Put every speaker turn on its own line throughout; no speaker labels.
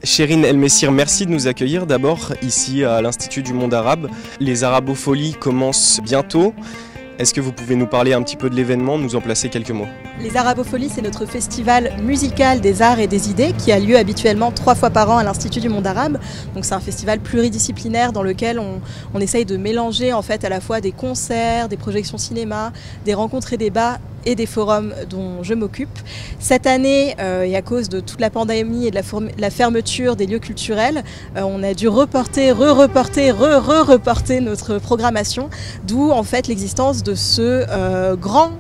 Chérine El Messire, merci de nous accueillir d'abord ici à l'Institut du Monde Arabe. Les Arabofolies commencent bientôt. Est-ce que vous pouvez nous parler un petit peu de l'événement, nous en placer quelques mots?
Les Arabofolies, c'est notre festival musical des arts et des idées qui a lieu habituellement 3 fois par an à l'Institut du Monde Arabe. Donc c'est un festival pluridisciplinaire dans lequel on essaye de mélanger en fait à la fois des concerts, des projections cinéma, des rencontres et débats et des forums dont je m'occupe. Cette année, et à cause de toute la pandémie et de la fermeture des lieux culturels, on a dû reporter notre programmation, d'où en fait l'existence de ce grand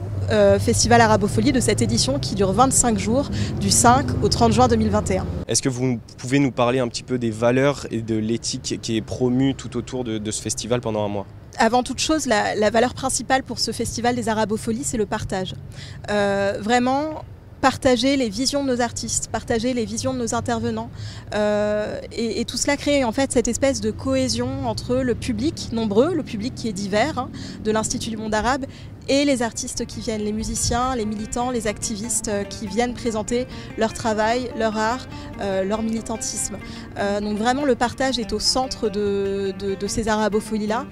Festival Arabofolie, de cette édition qui dure 25 jours, du 5 au 30 juin 2021.
Est-ce que vous pouvez nous parler un petit peu des valeurs et de l'éthique qui est promue tout autour de ce festival pendant un mois?
Avant toute chose, la valeur principale pour ce festival des Arabofolies, c'est le partage. Vraiment, partager les visions de nos artistes, partager les visions de nos intervenants. Et tout cela crée en fait cette espèce de cohésion entre le public nombreux, le public qui est divers, de l'Institut du Monde Arabe, et les artistes qui viennent, les musiciens, les militants, les activistes qui viennent présenter leur travail, leur art, leur militantisme. Donc vraiment le partage est au centre de ces Arabofolies-là.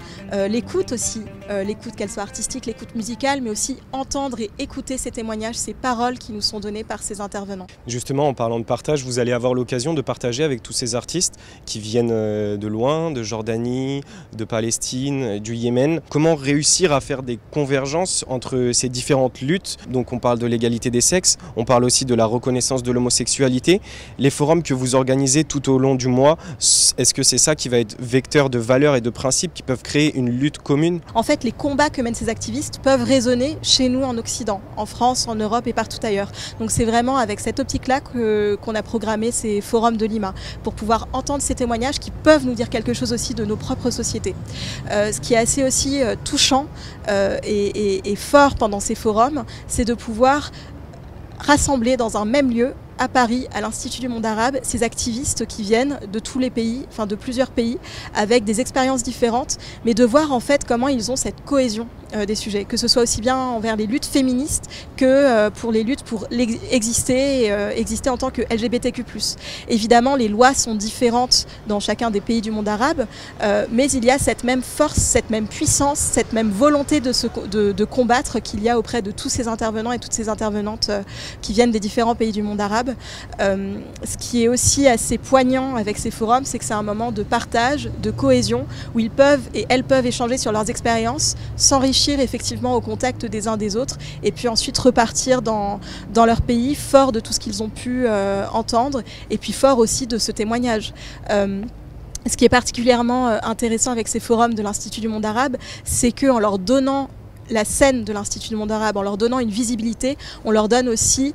L'écoute aussi, l'écoute qu'elle soit artistique, l'écoute musicale, mais aussi entendre et écouter ces témoignages, ces paroles qui nous sont données par ces intervenants.
Justement, en parlant de partage, vous allez avoir l'occasion de partager avec tous ces artistes qui viennent de loin, de Jordanie, de Palestine, du Yémen. Comment réussir à faire des convergences entre ces différentes luttes? Donc on parle de l'égalité des sexes, on parle aussi de la reconnaissance de l'homosexualité. Les forums que vous organisez tout au long du mois, est-ce que c'est ça qui va être vecteur de valeurs et de principes qui peuvent créer une lutte commune?
En fait, les combats que mènent ces activistes peuvent résonner chez nous en Occident, en France, en Europe et partout ailleurs. Donc c'est vraiment avec cette optique-là qu'on a programmé ces forums de Lima, pour pouvoir entendre ces témoignages qui peuvent nous dire quelque chose aussi de nos propres sociétés. Ce qui est assez aussi touchant et fort pendant ces forums, c'est de pouvoir rassembler dans un même lieu, à Paris, à l'Institut du Monde Arabe, ces activistes qui viennent de tous les pays, enfin de plusieurs pays, avec des expériences différentes, mais de voir en fait comment ils ont cette cohésion des sujets, que ce soit aussi bien envers les luttes féministes que pour les luttes pour exister en tant que LGBTQ+. Évidemment, les lois sont différentes dans chacun des pays du monde arabe, mais il y a cette même force, cette même puissance, cette même volonté de combattre qu'il y a auprès de tous ces intervenants et toutes ces intervenantes qui viennent des différents pays du monde arabe. Ce qui est aussi assez poignant avec ces forums, c'est que c'est un moment de partage, de cohésion, où ils peuvent et elles peuvent échanger sur leurs expériences, s'enrichir effectivement au contact des uns des autres, et puis ensuite repartir dans leur pays fort de tout ce qu'ils ont pu entendre, et puis fort aussi de ce témoignage. Ce qui est particulièrement intéressant avec ces forums de l'Institut du Monde Arabe, c'est qu'en leur donnant la scène de l'Institut du Monde Arabe, en leur donnant une visibilité, on leur donne aussi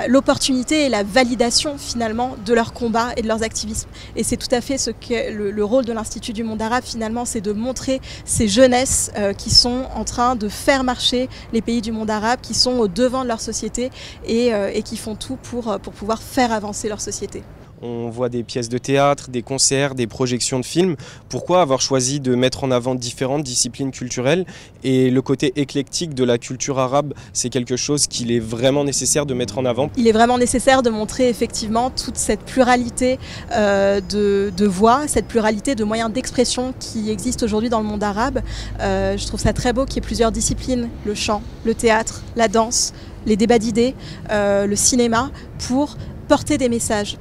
l'opportunité et la validation finalement de leur combat et de leurs activismes. Et c'est tout à fait ce que le rôle de l'Institut du Monde Arabe finalement, c'est de montrer ces jeunesses qui sont en train de faire marcher les pays du monde arabe, qui sont au devant de leur société et qui font tout pour pouvoir faire avancer leur société.
On voit des pièces de théâtre, des concerts, des projections de films. Pourquoi avoir choisi de mettre en avant différentes disciplines culturelles? Et le côté éclectique de la culture arabe, c'est quelque chose qu'il est vraiment nécessaire de mettre en avant?
Il est vraiment nécessaire de montrer effectivement toute cette pluralité de voix, cette pluralité de moyens d'expression qui existe aujourd'hui dans le monde arabe. Je trouve ça très beau qu'il y ait plusieurs disciplines, le chant, le théâtre, la danse, les débats d'idées, le cinéma, pour porter des messages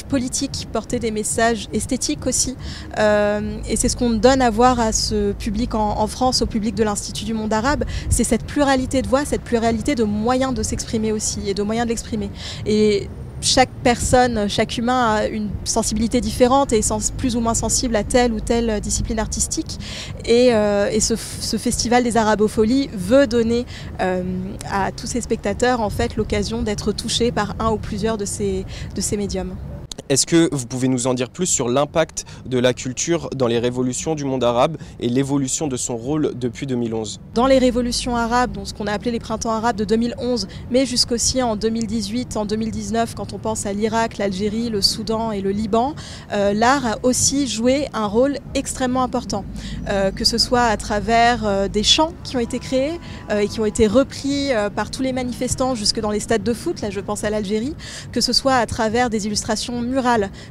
politiques, porter des messages esthétiques aussi. Et c'est ce qu'on donne à voir à ce public en France, au public de l'Institut du Monde Arabe. C'est cette pluralité de voix, cette pluralité de moyens de s'exprimer aussi et de moyens de l'exprimer. Et chaque personne, chaque humain a une sensibilité différente et est plus ou moins sensible à telle ou telle discipline artistique. Et ce festival des Arabofolies veut donner à tous ces spectateurs en fait l'occasion d'être touchés par un ou plusieurs de ces médiums.
Est-ce que vous pouvez nous en dire plus sur l'impact de la culture dans les révolutions du monde arabe et l'évolution de son rôle depuis 2011?
Dans les révolutions arabes, donc ce qu'on a appelé les printemps arabes de 2011, mais jusqu'aussi en 2018, en 2019, quand on pense à l'Irak, l'Algérie, le Soudan et le Liban, l'art a aussi joué un rôle extrêmement important. Que ce soit à travers des chants qui ont été créés et qui ont été repris par tous les manifestants jusque dans les stades de foot, là je pense à l'Algérie, que ce soit à travers des illustrations murales.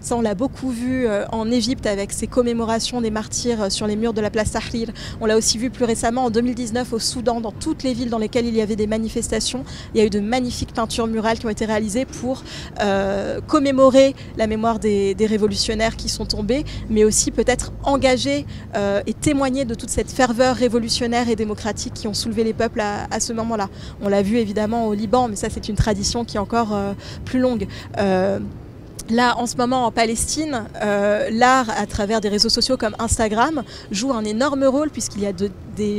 Ça, on l'a beaucoup vu en Égypte avec ces commémorations des martyrs sur les murs de la place Tahrir. On l'a aussi vu plus récemment en 2019 au Soudan, dans toutes les villes dans lesquelles il y avait des manifestations. Il y a eu de magnifiques peintures murales qui ont été réalisées pour commémorer la mémoire des révolutionnaires qui sont tombés, mais aussi peut-être engager et témoigner de toute cette ferveur révolutionnaire et démocratique qui ont soulevé les peuples à ce moment-là. On l'a vu évidemment au Liban, mais ça c'est une tradition qui est encore plus longue. Là, en ce moment, en Palestine, l'art, à travers des réseaux sociaux comme Instagram, joue un énorme rôle puisqu'il y a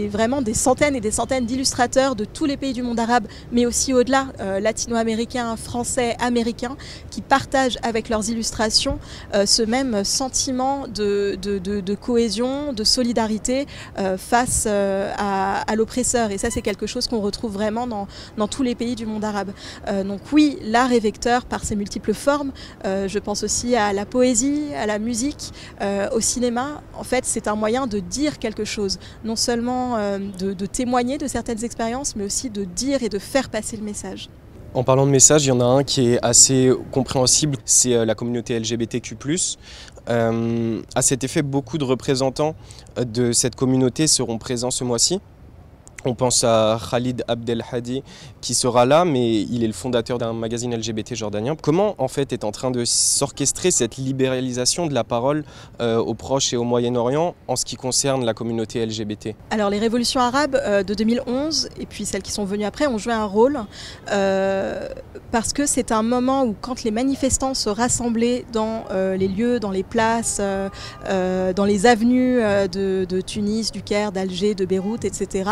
vraiment des centaines et des centaines d'illustrateurs de tous les pays du monde arabe, mais aussi au-delà, latino-américains, français, américains, qui partagent avec leurs illustrations ce même sentiment de cohésion, de solidarité face à l'oppresseur. Et ça, c'est quelque chose qu'on retrouve vraiment dans tous les pays du monde arabe. Donc oui, l'art est vecteur par ses multiples formes. Je pense aussi à la poésie, à la musique, au cinéma. En fait, c'est un moyen de dire quelque chose, non seulement de témoigner de certaines expériences, mais aussi de dire et de faire passer le message.
En parlant de message, il y en a un qui est assez compréhensible, c'est la communauté LGBTQ+. À cet effet, beaucoup de représentants de cette communauté seront présents ce mois-ci. On pense à Khalid Abdelhadi qui sera là, mais il est le fondateur d'un magazine LGBT jordanien. Comment en fait est en train de s'orchestrer cette libéralisation de la parole au Proche et au Moyen-Orient en ce qui concerne la communauté LGBT?
Alors les révolutions arabes de 2011 et puis celles qui sont venues après ont joué un rôle parce que c'est un moment où quand les manifestants se rassemblaient dans les lieux, dans les places, dans les avenues de Tunis, du Caire, d'Alger, de Beyrouth, etc.,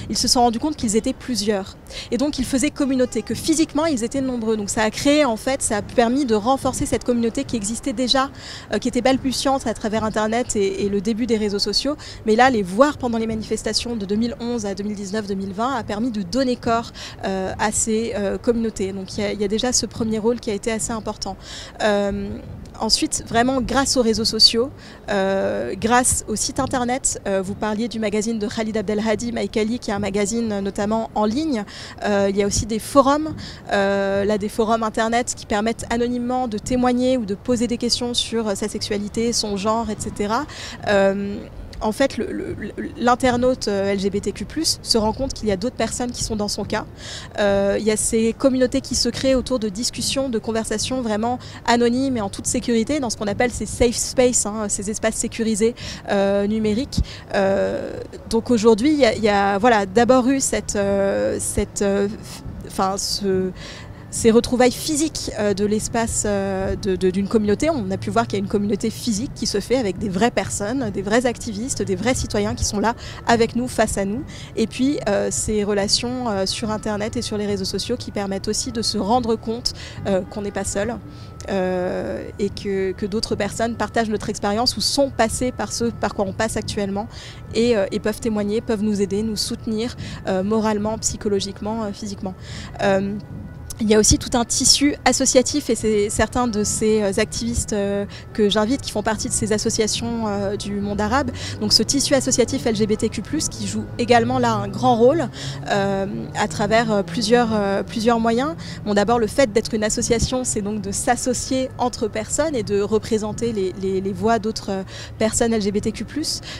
ils se sont rendus compte qu'ils étaient plusieurs. Et donc ils faisaient communauté, que physiquement ils étaient nombreux. Donc ça a créé en fait, ça a permis de renforcer cette communauté qui existait déjà, qui était balbutiante à travers Internet et le début des réseaux sociaux. Mais là, les voir pendant les manifestations de 2011 à 2019-2020 a permis de donner corps à ces communautés. Donc il y a déjà ce premier rôle qui a été assez important. Ensuite, vraiment grâce aux réseaux sociaux, grâce au site internet, vous parliez du magazine de Khalid Abdelhadi, Maïkali, qui est un magazine notamment en ligne. Il y a aussi des forums, là des forums internet qui permettent anonymement de témoigner ou de poser des questions sur sa sexualité, son genre, etc. En fait, l'internaute LGBTQ+, se rend compte qu'il y a d'autres personnes qui sont dans son cas. Il y a ces communautés qui se créent autour de discussions, de conversations vraiment anonymes et en toute sécurité, dans ce qu'on appelle ces safe spaces, hein, ces espaces sécurisés numériques. Donc aujourd'hui, il y a voilà, d'abord eu ces retrouvailles physiques de l'espace d'une communauté. On a pu voir qu'il y a une communauté physique qui se fait avec des vraies personnes, des vrais activistes, des vrais citoyens qui sont là avec nous, face à nous. Et puis ces relations sur Internet et sur les réseaux sociaux qui permettent aussi de se rendre compte qu'on n'est pas seul. Et que d'autres personnes partagent notre expérience ou sont passées par ce par quoi on passe actuellement et peuvent témoigner, peuvent nous aider, nous soutenir moralement, psychologiquement, physiquement. Il y a aussi tout un tissu associatif et c'est certains de ces activistes que j'invite qui font partie de ces associations du monde arabe. Donc ce tissu associatif LGBTQ+, qui joue également là un grand rôle à travers plusieurs moyens. Bon, d'abord le fait d'être une association, c'est donc de s'associer entre personnes et de représenter les voix d'autres personnes LGBTQ+.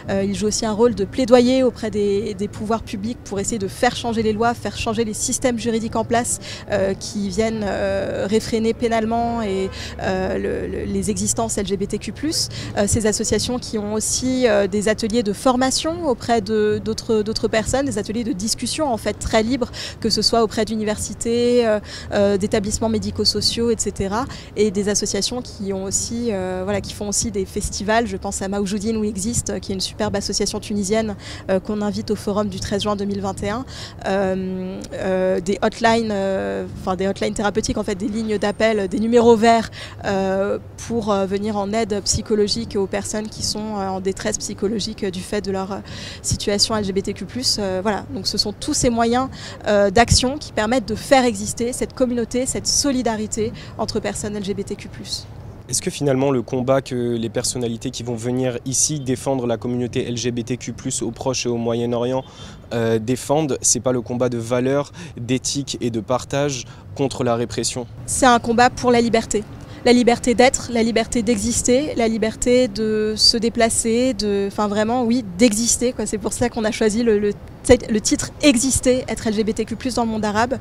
Il joue aussi un rôle de plaidoyer auprès des pouvoirs publics pour essayer de faire changer les lois, faire changer les systèmes juridiques en place qui viennent réfréner pénalement et les existences LGBTQ+. Ces associations qui ont aussi des ateliers de formation auprès d'autres personnes, des ateliers de discussion en fait très libres, que ce soit auprès d'universités, d'établissements médico-sociaux, etc. Et des associations qui ont aussi, qui font aussi des festivals. Je pense à Maoujoudine We Exist, qui est une superbe association tunisienne qu'on invite au forum du 13 juin 2021. Des hotlines, des hotlines thérapeutiques, en fait, des lignes d'appel, des numéros verts pour venir en aide psychologique aux personnes qui sont en détresse psychologique du fait de leur situation LGBTQ+. Voilà, donc ce sont tous ces moyens d'action qui permettent de faire exister cette communauté, cette solidarité entre personnes LGBTQ+.
Est-ce que finalement le combat que les personnalités qui vont venir ici défendre la communauté LGBTQ+, au Proche et au Moyen-Orient défendent, c'est pas le combat de valeurs, d'éthique et de partage contre la répression?
C'est un combat pour la liberté. La liberté d'être, la liberté d'exister, la liberté de se déplacer, enfin vraiment oui, d'exister, quoi. C'est pour ça qu'on a choisi le titre « Exister », être LGBTQ+, dans le monde arabe,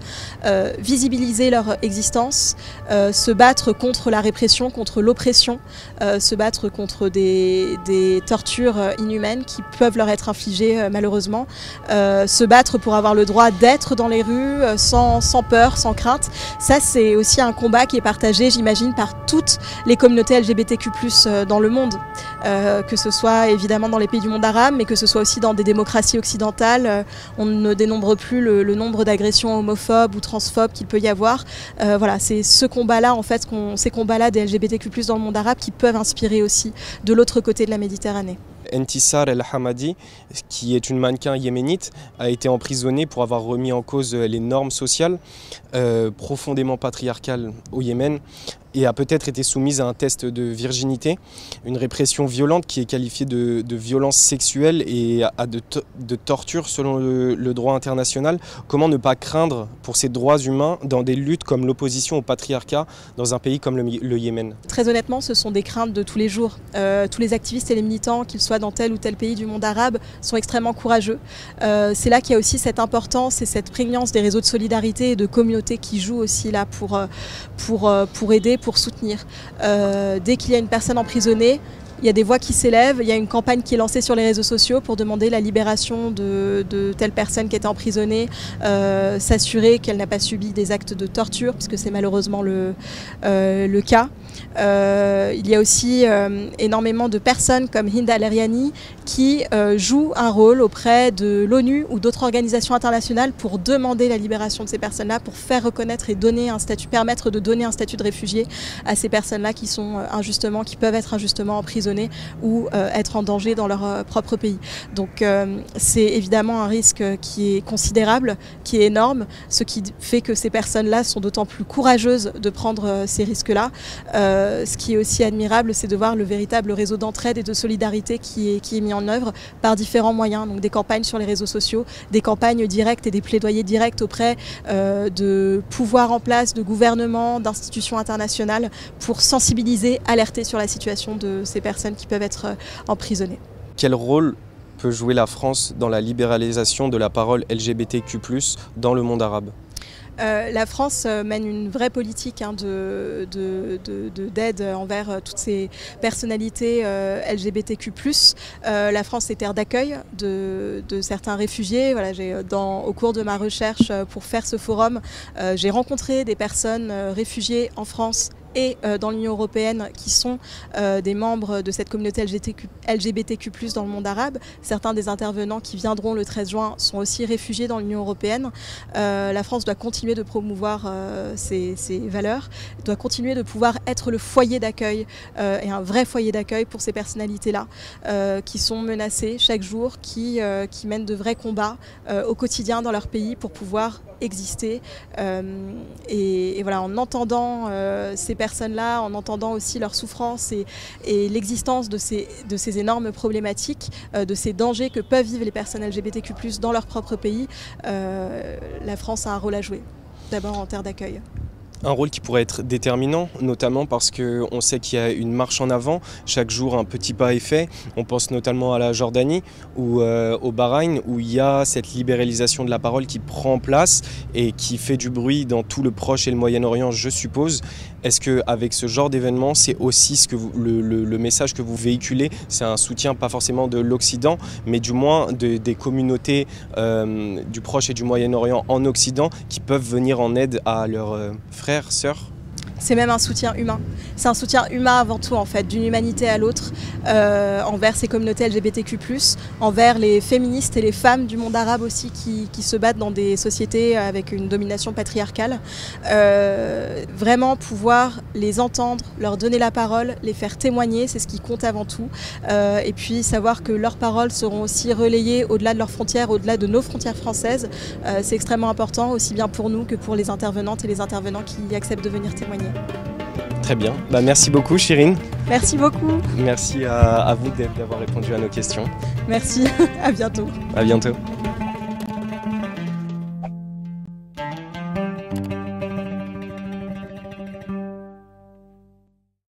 visibiliser leur existence, se battre contre la répression, contre l'oppression, se battre contre des tortures inhumaines qui peuvent leur être infligées malheureusement, se battre pour avoir le droit d'être dans les rues sans peur, sans crainte. Ça, c'est aussi un combat qui est partagé, j'imagine, par toutes les communautés LGBTQ+, dans le monde, que ce soit évidemment dans les pays du monde arabe, mais que ce soit aussi dans des démocraties occidentales. On ne dénombre plus le nombre d'agressions homophobes ou transphobes qu'il peut y avoir. Voilà, c'est ce combat-là, en fait, ces combats-là des LGBTQ+, dans le monde arabe qui peuvent inspirer aussi de l'autre côté de la Méditerranée.
Entisar El Hamadi, qui est une mannequin yéménite, a été emprisonnée pour avoir remis en cause les normes sociales profondément patriarcales au Yémen et a peut-être été soumise à un test de virginité, une répression violente qui est qualifiée de violence sexuelle et de torture selon le droit international. Comment ne pas craindre pour ces droits humains dans des luttes comme l'opposition au patriarcat dans un pays comme le Yémen? Très
honnêtement, ce sont des craintes de tous les jours. Tous les activistes et les militants, qu'ils soient dans tel ou tel pays du monde arabe, sont extrêmement courageux. C'est là qu'il y a aussi cette importance et cette prégnance des réseaux de solidarité et de communauté qui jouent aussi là pour aider, pour soutenir. Dès qu'il y a une personne emprisonnée, il y a des voix qui s'élèvent, il y a une campagne qui est lancée sur les réseaux sociaux pour demander la libération de telle personne qui était emprisonnée, s'assurer qu'elle n'a pas subi des actes de torture, puisque c'est malheureusement le cas. Il y a aussi énormément de personnes comme Hind al-Eryani qui jouent un rôle auprès de l'ONU ou d'autres organisations internationales pour demander la libération de ces personnes-là, pour faire reconnaître et donner un statut, permettre de donner un statut de réfugié à ces personnes-là qui sont qui peuvent être injustement emprisonnées ou être en danger dans leur propre pays. Donc c'est évidemment un risque qui est considérable, qui est énorme, ce qui fait que ces personnes-là sont d'autant plus courageuses de prendre ces risques-là. Ce qui est aussi admirable, c'est de voir le véritable réseau d'entraide et de solidarité qui est mis en œuvre par différents moyens, donc des campagnes sur les réseaux sociaux, des campagnes directes et des plaidoyers directs auprès de pouvoirs en place, de gouvernements, d'institutions internationales pour sensibiliser, alerter sur la situation de ces personnes qui peuvent être emprisonnées.
Quel rôle peut jouer la France dans la libéralisation de la parole LGBTQ+, dans le monde arabe?
La France mène une vraie politique d'aide envers toutes ces personnalités LGBTQ+. La France est terre d'accueil de certains réfugiés. Voilà, au cours de ma recherche pour faire ce forum, j'ai rencontré des personnes réfugiées en France et dans l'Union européenne qui sont des membres de cette communauté LGBTQ+ dans le monde arabe. Certains des intervenants qui viendront le 13 juin sont aussi réfugiés dans l'Union européenne. La France doit continuer de promouvoir ces valeurs, doit continuer de pouvoir être le foyer d'accueil et un vrai foyer d'accueil pour ces personnalités-là qui sont menacées chaque jour, qui mènent de vrais combats au quotidien dans leur pays pour pouvoir exister. Et voilà, en entendant ces personnes-là, en entendant aussi leur souffrance et l'existence de ces énormes problématiques, de ces dangers que peuvent vivre les personnes LGBTQ+, dans leur propre pays, la France a un rôle à jouer, d'abord en terre d'accueil.
Un rôle qui pourrait être déterminant, notamment parce qu'on sait qu'il y a une marche en avant. Chaque jour, un petit pas est fait. On pense notamment à la Jordanie ou au Bahreïn, où il y a cette libéralisation de la parole qui prend place et qui fait du bruit dans tout le Proche et le Moyen-Orient, je suppose. Est-ce qu'avec ce genre d'événement, c'est aussi ce que le message que vous véhiculez, c'est un soutien pas forcément de l'Occident, mais du moins des communautés du Proche et du Moyen-Orient en Occident qui peuvent venir en aide à leurs frères, sœurs?
C'est même un soutien humain. C'est un soutien humain avant tout, en fait, d'une humanité à l'autre. envers ces communautés LGBTQ+, envers les féministes et les femmes du monde arabe aussi qui se battent dans des sociétés avec une domination patriarcale. Vraiment pouvoir les entendre, leur donner la parole, les faire témoigner, c'est ce qui compte avant tout. Et puis savoir que leurs paroles seront aussi relayées au-delà de leurs frontières, au-delà de nos frontières françaises. C'est extrêmement important, aussi bien pour nous que pour les intervenantes et les intervenants qui acceptent de venir témoigner.
Très bien. Merci beaucoup, Chirine.
Merci beaucoup.
Merci à vous d'avoir répondu à nos questions.
Merci. À bientôt.
À bientôt.